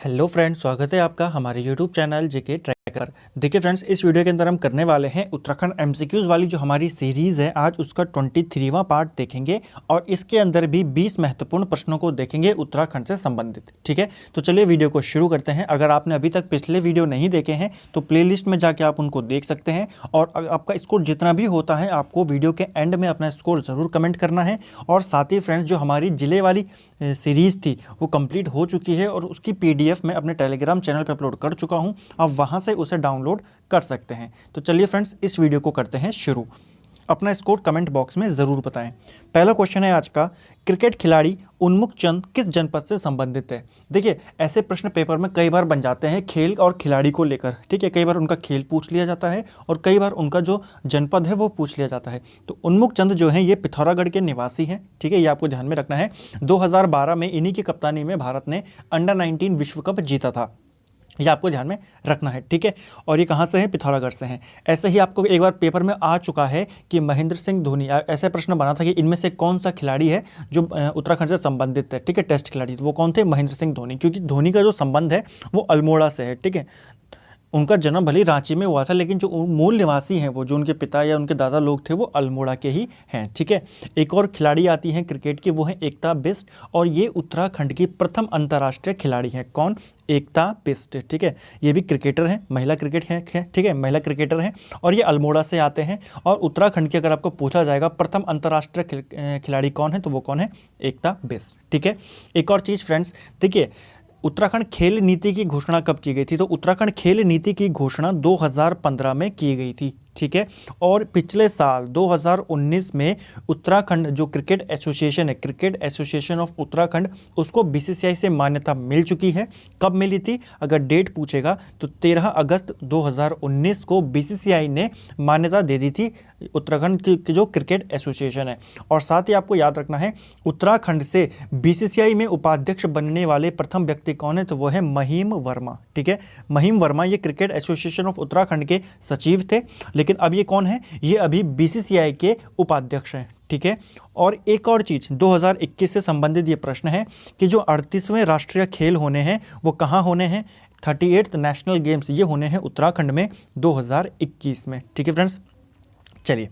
Hello friends, स्वागत है आपका हमारे यूट्यूब चैनल जेके ट्रैकर। देखिए फ्रेंड्स, इस वीडियो के अंदर हम करने वाले हैं उत्तराखंड एमसीक्यूज़ वाली जो हमारी सीरीज़ है, आज उसका 23वां पार्ट देखेंगे और इसके अंदर भी 20 महत्वपूर्ण प्रश्नों को देखेंगे उत्तराखंड से संबंधित। ठीक है, तो चलिए वीडियो को शुरू करते हैं। अगर आपने अभी तक पिछले वीडियो नहीं देखे हैं तो प्लेलिस्ट में जाके आप उनको देख सकते हैं और आपका स्कोर जितना भी होता है आपको वीडियो के एंड में अपना स्कोर ज़रूर कमेंट करना है। और साथ ही फ्रेंड्स, जो हमारी जिले वाली सीरीज़ थी वो कंप्लीट हो चुकी है और उसकी PDF मैं अपने टेलीग्राम चैनल पर अपलोड कर चुका हूं। आप वहां से उसे डाउनलोड कर सकते हैं। तो चलिए फ्रेंड्स, इस वीडियो को करते हैं शुरू। अपना स्कोर कमेंट बॉक्स में ज़रूर बताएं। पहला क्वेश्चन है आज का, क्रिकेट खिलाड़ी उन्मुख चंद किस जनपद से संबंधित है? देखिए, ऐसे प्रश्न पेपर में कई बार बन जाते हैं खेल और खिलाड़ी को लेकर। ठीक है, कई बार उनका खेल पूछ लिया जाता है और कई बार उनका जो जनपद है वो पूछ लिया जाता है। तो उन्मुख चंद जो हैं ये पिथौरागढ़ के निवासी हैं। ठीक है, ये आपको ध्यान में रखना है। 2012 में इन्हीं की कप्तानी में भारत ने अंडर-19 विश्व कप जीता था। ये आपको ध्यान में रखना है। ठीक है, और ये कहाँ से है? पिथौरागढ़ से हैं। ऐसे ही आपको एक बार पेपर में आ चुका है कि महेंद्र सिंह धोनी, ऐसा प्रश्न बना था कि इनमें से कौन सा खिलाड़ी है जो उत्तराखंड से संबंधित है। ठीक है, टेस्ट खिलाड़ी, तो वो कौन थे? महेंद्र सिंह धोनी, क्योंकि धोनी का जो संबंध है वो अल्मोड़ा से है। ठीक है, उनका जन्म भले ही रांची में हुआ था लेकिन जो मूल निवासी हैं, वो जो उनके पिता या उनके दादा लोग थे वो अल्मोड़ा के ही हैं। ठीक है, एक और खिलाड़ी आती हैं क्रिकेट की, वो है एकता बिष्ट और ये उत्तराखंड की प्रथम अंतर्राष्ट्रीय खिलाड़ी हैं। कौन? एकता बिष्ट। ठीक है, ये भी क्रिकेटर हैं, महिला क्रिकेट है। ठीक है, महिला क्रिकेटर हैं और ये अल्मोड़ा से आते हैं। और उत्तराखंड की अगर आपको पूछा जाएगा प्रथम अंतर्राष्ट्रीय खिलाड़ी कौन है, तो वो कौन है? एकता बिष्ट। ठीक है, एक और चीज़ फ्रेंड्स, देखिए उत्तराखंड खेल नीति की घोषणा कब की गई थी? तो उत्तराखंड खेल नीति की घोषणा 2015 में की गई थी। ठीक है, और पिछले साल 2019 में उत्तराखंड जो क्रिकेट एसोसिएशन है, क्रिकेट एसोसिएशन ऑफ उत्तराखंड, उसको BCCI से मान्यता मिल चुकी है। कब मिली थी? अगर डेट पूछेगा तो 13 अगस्त 2019 को BCCI ने मान्यता दे दी थी उत्तराखंड की जो क्रिकेट एसोसिएशन है। और साथ ही आपको याद रखना है, उत्तराखंड से BCCI में उपाध्यक्ष बनने वाले प्रथम व्यक्ति कौन है? तो वो है महिम वर्मा। ठीक है, महिम वर्मा ये क्रिकेट एसोसिएशन ऑफ उत्तराखंड के सचिव थे, लेकिन अब ये कौन है? ये अभी BCCI के उपाध्यक्ष हैं। ठीक है, और एक और चीज़ 2021 से संबंधित ये प्रश्न है कि जो 38वें राष्ट्रीय खेल होने हैं वो कहाँ होने हैं? 38th नेशनल गेम्स ये होने हैं उत्तराखंड में 2021 में। ठीक है फ्रेंड्स, चलिए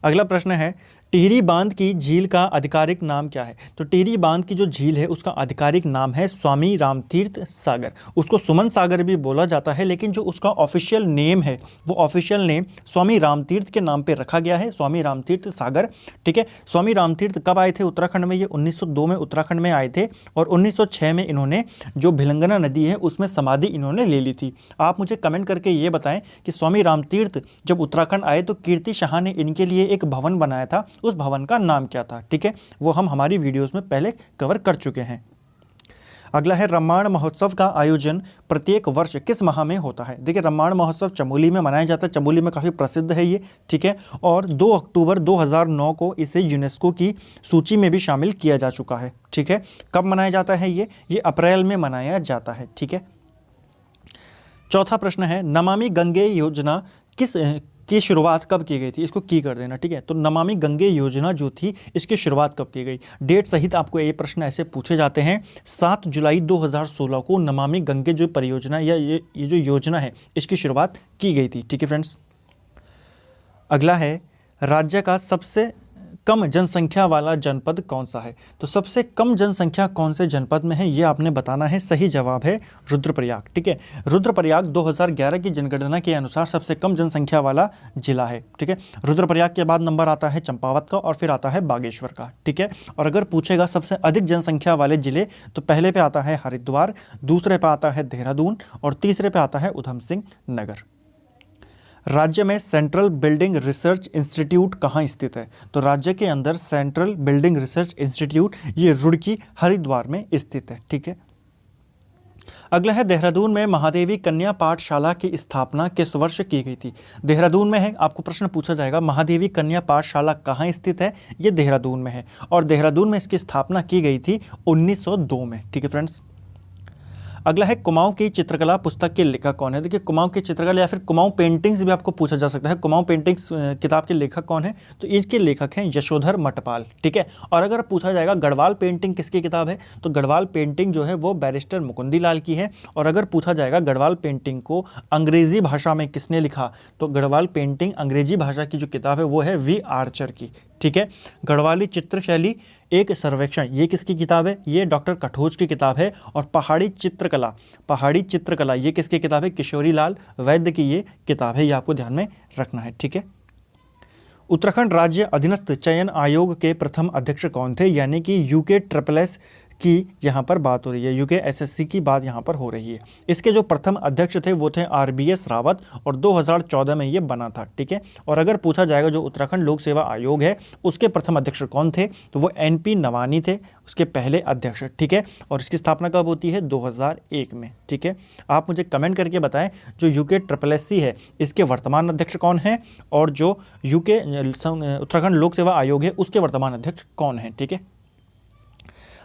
अगला प्रश्न है, टिहरी बांध की झील का आधिकारिक नाम क्या है? तो टिहरी बांध की जो झील है उसका आधिकारिक नाम है स्वामी रामतीर्थ सागर। उसको सुमन सागर भी बोला जाता है, लेकिन जो उसका ऑफिशियल नेम है वो ऑफिशियल नेम स्वामी रामतीर्थ के नाम पे रखा गया है, स्वामी रामतीर्थ सागर। ठीक है, स्वामी रामतीर्थ कब आए थे उत्तराखंड में? ये 1902 में उत्तराखंड में आए थे और 1906 में इन्होंने जो भिलंगना नदी है उसमें समाधि इन्होंने ले ली थी। आप मुझे कमेंट करके ये बताएं कि स्वामी रामतीर्थ जब उत्तराखंड आए तो कीर्ति शाह ने इनके लिए एक भवन बनाया था, उस भवन का नाम क्या था? ठीक है, वो हम हमारी वीडियोस में पहले कवर कर चुके हैं। अगला है, रामायण महोत्सव का आयोजन प्रत्येक वर्ष किस माह में होता है? देखिए, रामायण महोत्सव चमोली में मनाया जाता है, चमोली में काफ़ी प्रसिद्ध है ये। ठीक है, और 2 अक्टूबर 2009 को इसे यूनेस्को की सूची में भी शामिल किया जा चुका है। ठीक है, कब मनाया जाता है ये अप्रैल में मनाया जाता है। ठीक है, चौथा प्रश्न है, नमामि गंगे योजना की शुरुआत कब की गई थी? इसको की कर देना। ठीक है, तो नमामि गंगे योजना जो थी इसकी शुरुआत कब की गई? डेट सहित आपको ये प्रश्न ऐसे पूछे जाते हैं। 7 जुलाई 2016 को नमामि गंगे जो परियोजना या ये जो योजना है इसकी शुरुआत की गई थी। ठीक है फ्रेंड्स, अगला है, राज्य का सबसे कम जनसंख्या वाला जनपद कौन सा है? तो सबसे कम जनसंख्या कौन से जनपद में है ये आपने बताना है। सही जवाब है रुद्रप्रयाग। ठीक है, रुद्रप्रयाग 2011 की जनगणना के अनुसार सबसे कम जनसंख्या वाला जिला है। ठीक है, रुद्रप्रयाग के बाद नंबर आता है चंपावत का और फिर आता है बागेश्वर का। ठीक है, और अगर पूछेगा सबसे अधिक जनसंख्या वाले जिले तो पहले पे आता है हरिद्वार, दूसरे पे आता है देहरादून और तीसरे पे आता है उधम सिंह नगर। राज्य में सेंट्रल बिल्डिंग रिसर्च इंस्टीट्यूट कहाँ स्थित है? तो राज्य के अंदर सेंट्रल बिल्डिंग रिसर्च इंस्टीट्यूट ये रुड़की हरिद्वार में स्थित है। ठीक है, अगला है, देहरादून में महादेवी कन्या पाठशाला की स्थापना किस वर्ष की गई थी? देहरादून में है, आपको प्रश्न पूछा जाएगा महादेवी कन्या पाठशाला कहाँ स्थित है? ये देहरादून में है और देहरादून में इसकी स्थापना की गई थी 1902 में। ठीक है फ्रेंड्स, अगला है कुमाऊं की चित्रकला पुस्तक के लेखक कौन है। देखिए कुमाऊं की चित्रकला या फिर कुमाऊं पेंटिंग्स भी आपको पूछा जा सकता है। कुमाऊं पेंटिंग्स किताब के लेखक कौन है, तो इसके लेखक हैं यशोधर मटपाल, ठीक है। और अगर पूछा जाएगा गढ़वाल पेंटिंग किसकी किताब है, तो गढ़वाल पेंटिंग जो है वो बैरिस्टर मुकुंदी लाल की है। और अगर पूछा जाएगा गढ़वाल पेंटिंग को अंग्रेजी भाषा में किसने लिखा, तो गढ़वाल पेंटिंग अंग्रेजी भाषा की जो किताब है वो है वी आर्चर की, ठीक है। गढ़वाली चित्रशैली एक सर्वेक्षण, ये किसकी किताब है, ये डॉक्टर कठोच की किताब है। और पहाड़ी चित्रकला ये किसकी किताब है, किशोरी लाल वैद्य की ये किताब है, ये आपको ध्यान में रखना है, ठीक है। उत्तराखंड राज्य अधीनस्थ चयन आयोग के प्रथम अध्यक्ष कौन थे, यानी कि यूके ट्रिपल एस की यहाँ पर बात हो रही है, यूके एसएससी की बात यहाँ पर हो रही है। इसके जो प्रथम अध्यक्ष थे वो थे आरबीएस रावत और 2014 में ये बना था, ठीक है। और अगर पूछा जाएगा जो उत्तराखंड लोक सेवा आयोग है उसके प्रथम अध्यक्ष कौन थे, तो वो एनपी नवानी थे, उसके पहले अध्यक्ष, ठीक है। और इसकी स्थापना कब होती है, 2001 में, ठीक है। आप मुझे कमेंट करके बताएं जो यूके ट्रिपल एस सी है इसके वर्तमान अध्यक्ष कौन है, और जो यूके उत्तराखंड लोक सेवा आयोग है उसके वर्तमान अध्यक्ष कौन है, ठीक है।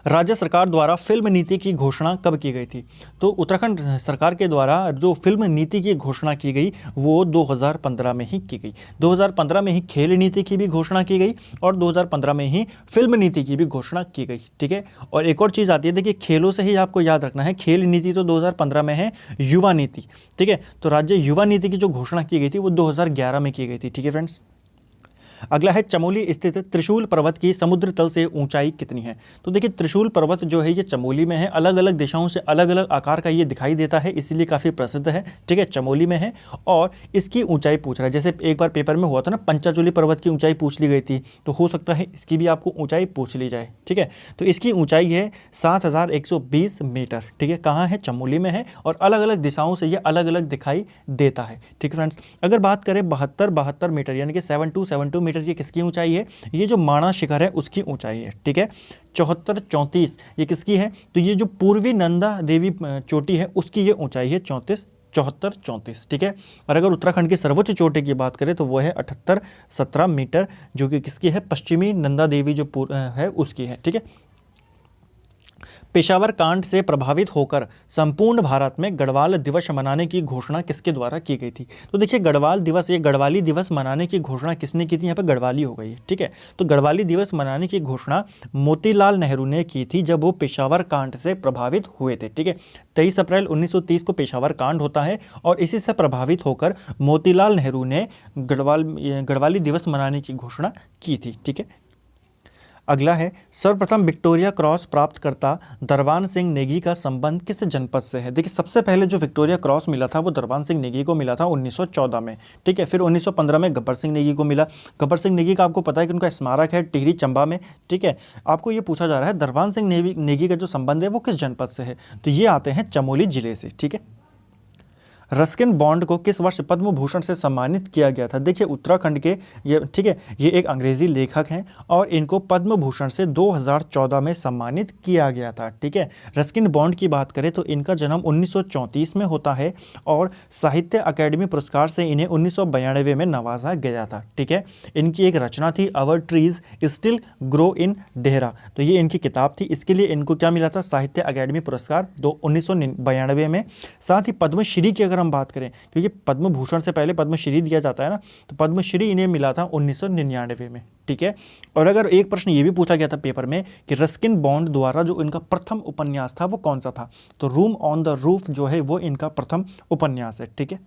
राज्य सरकार द्वारा फिल्म नीति की घोषणा कब की गई थी, तो उत्तराखंड सरकार के द्वारा जो फिल्म नीति की घोषणा की गई वो 2015 में ही की गई। 2015 में ही खेल नीति की भी घोषणा की गई और 2015 में ही फिल्म नीति की भी घोषणा की गई, ठीक है। और एक और चीज़ आती है, देखिए खेलों से ही आपको याद रखना है, खेल नीति तो 2015 में है, युवा नीति, ठीक है। तो राज्य युवा नीति की जो घोषणा की गई थी वो 2011 में की गई थी, ठीक है फ्रेंड्स। अगला है चमोली स्थित त्रिशूल पर्वत की समुद्र तल से ऊंचाई कितनी है, तो देखिए त्रिशूल पर्वत जो है ये चमोली में है, अलग अलग दिशाओं से अलग अलग आकार का ये दिखाई देता है, इसीलिए काफ़ी प्रसिद्ध है, ठीक है। चमोली में है और इसकी ऊंचाई पूछ रहा है, जैसे एक बार पेपर में हुआ था ना, पंचाचूली पर्वत की ऊंचाई पूछ ली गई थी, तो हो सकता है इसकी भी आपको ऊंचाई पूछ ली जाए, ठीक है। तो इसकी ऊंचाई है 7120 मीटर, ठीक है। कहाँ है, चमोली में है और अलग अलग दिशाओं से ये अलग अलग दिखाई देता है, ठीक है फ्रेंड्स। अगर बात करें 72 मीटर यानी कि 7272 मीटर ये किसकी ऊंचाई है, ये जो माणा शिखर है उसकी ऊंचाई है, ठीक है। 74-34 ये किसकी है, तो ये जो पूर्वी नंदा देवी चोटी है उसकी ये ऊंचाई है 74-34, ठीक है। और अगर उत्तराखंड की सर्वोच्च चोटी की बात करें तो वो है 7817 मीटर, जो कि किसकी है, पश्चिमी नंदा देवी जो है उसकी है, ठीक है। पेशावर कांड से प्रभावित होकर संपूर्ण भारत में गढ़वाल दिवस मनाने की घोषणा किसके द्वारा की गई थी, तो देखिए गढ़वाल दिवस, ये गढ़वाली दिवस मनाने की घोषणा किसने की थी, यहाँ पर गढ़वाली हो गई है, ठीक है। तो गढ़वाली दिवस मनाने की घोषणा मोतीलाल नेहरू ने की थी जब वो पेशावर कांड से प्रभावित हुए थे, ठीक है। 23 अप्रैल 1930 को पेशावर कांड होता है और इसी से प्रभावित होकर मोतीलाल नेहरू ने गढ़वाली दिवस मनाने की घोषणा की थी, ठीक है। अगला है सर्वप्रथम विक्टोरिया क्रॉस प्राप्तकर्ता दरबान सिंह नेगी का संबंध किस जनपद से है। देखिए सबसे पहले जो विक्टोरिया क्रॉस मिला था वो दरबान सिंह नेगी को मिला था 1914 में, ठीक है। फिर 1915 में गब्बर सिंह नेगी को मिला। गब्बर सिंह नेगी का आपको पता है कि उनका स्मारक है टिहरी चंबा में, ठीक है। आपको ये पूछा जा रहा है दरबान सिंह नेगी का जो संबंध है वो किस जनपद से है, तो ये आते हैं चमोली जिले से, ठीक है। रस्किन बॉन्ड को किस वर्ष पद्म भूषण से सम्मानित किया गया था, देखिए उत्तराखंड के ये, ठीक है, ये एक अंग्रेजी लेखक हैं और इनको पद्म भूषण से 2014 में सम्मानित किया गया था, ठीक है। रस्किन बॉन्ड की बात करें तो इनका जन्म 1934 में होता है और साहित्य अकेडमी पुरस्कार से इन्हें 1992 में नवाजा गया था, ठीक है। इनकी एक रचना थी our trees still grow in Dehra, तो ये इनकी किताब थी, इसके लिए इनको क्या मिला था, साहित्य अकेडमी पुरस्कार 1992 में। साथ ही पद्मश्री की हम बात करें, क्योंकि पद्म भूषण से पहले पद्मश्री दिया जाता है ना, तो पद्मश्री इन्हें मिला था 1999 में, ठीक है। और अगर एक प्रश्न ये भी पूछा गया था पेपर में कि रस्किन बॉन्ड द्वारा जो इनका प्रथम उपन्यास था वो कौन सा था, तो रूम ऑन द रूफ जो है वो इनका प्रथम उपन्यास है, ठीक है।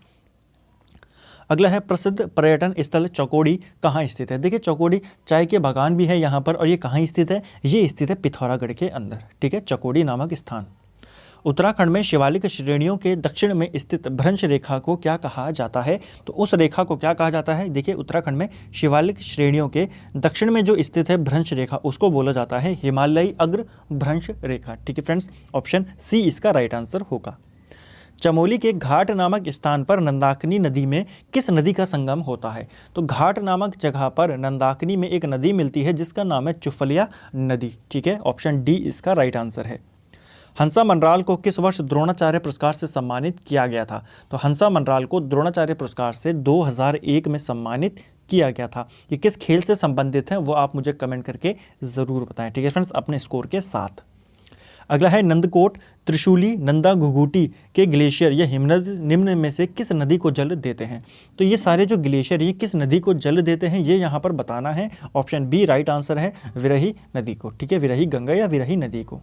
अगला है प्रसिद्ध पर्यटन स्थल चौकोड़ी कहाँ स्थित है। देखिए चौकोड़ी चाय के बागान भी है यहाँ पर, और ये कहाँ स्थित है, ये स्थित है पिथौरागढ़ के अंदर, ठीक है, चौकोड़ी नामक स्थान। उत्तराखंड में शिवालिक श्रेणियों के दक्षिण में स्थित भ्रंश रेखा को क्या कहा जाता है, तो उस रेखा को क्या कहा जाता है, देखिए उत्तराखंड में शिवालिक श्रेणियों के दक्षिण में जो स्थित है भ्रंश रेखा उसको बोला जाता है हिमालयी अग्र भ्रंश रेखा, ठीक है फ्रेंड्स। ऑप्शन सी इसका राइट आंसर होगा। चमोली के घाट नामक स्थान पर नंदाकिनी नदी में किस नदी का संगम होता है, तो घाट नामक जगह पर नंदाकिनी में एक नदी मिलती है जिसका नाम है चुफलिया नदी, ठीक है। ऑप्शन डी इसका राइट आंसर है। हंसा मनराल को किस वर्ष द्रोणाचार्य पुरस्कार से सम्मानित किया गया था, तो हंसा मनराल को द्रोणाचार्य पुरस्कार से 2001 में सम्मानित किया गया था। ये किस खेल से संबंधित है वो आप मुझे कमेंट करके ज़रूर बताएं, ठीक है फ्रेंड्स, अपने स्कोर के साथ। अगला है नंदकोट, त्रिशूली, नंदा घुघुटी के ग्लेशियर या हिमनद निम्न में से किस नदी को जल देते हैं। तो ये सारे जो ग्लेशियर ये किस नदी को जल देते हैं ये यहाँ पर बताना है। ऑप्शन बी राइट आंसर है, विरही नदी को। ठीक है, विरही गंगा या विरही नदी को।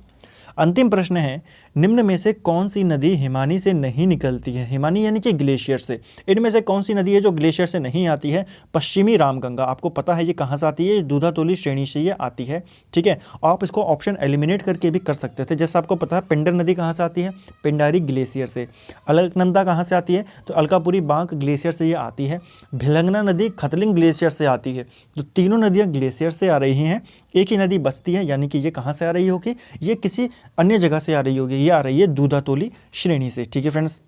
अंतिम प्रश्न है, निम्न में से कौन सी नदी हिमानी से नहीं निकलती है। हिमानी यानी कि ग्लेशियर से। इनमें से कौन सी नदी है जो ग्लेशियर से नहीं आती है। पश्चिमी रामगंगा, आपको पता है ये कहाँ से आती है, दूधातोली श्रेणी से ये आती है। ठीक है, आप इसको ऑप्शन एलिमिनेट करके भी कर सकते थे। जैसे आपको पता है पिंडर नदी कहाँ से आती है, पिंडारी ग्लेशियर से। अलकनंदा कहाँ से आती है, तो अलकापुरी बांक ग्लेशियर से ये आती है। भिलंगना नदी खतलिंग ग्लेशियर से आती है। तो तीनों नदियाँ ग्लेशियर से आ रही हैं, एक ही नदी बचती है, यानी कि ये कहाँ से आ रही होगी, ये किसी अन्य जगह से आ रही होगी। ये आ रही है दूधातोली श्रेणी से। ठीक है फ्रेंड्स,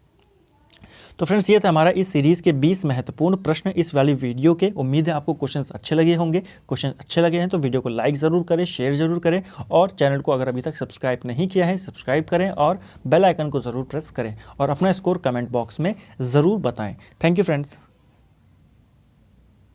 तो फ्रेंड्स ये था हमारा इस सीरीज़ के 20 महत्वपूर्ण प्रश्न इस वाली वीडियो के। उम्मीद है आपको क्वेश्चंस अच्छे लगे होंगे। क्वेश्चन अच्छे लगे हैं तो वीडियो को लाइक ज़रूर करें, शेयर ज़रूर करें और चैनल को अगर अभी तक सब्सक्राइब नहीं किया है सब्सक्राइब करें और बेल आइकन को ज़रूर प्रेस करें और अपना स्कोर कमेंट बॉक्स में ज़रूर बताएं। Thank you friends.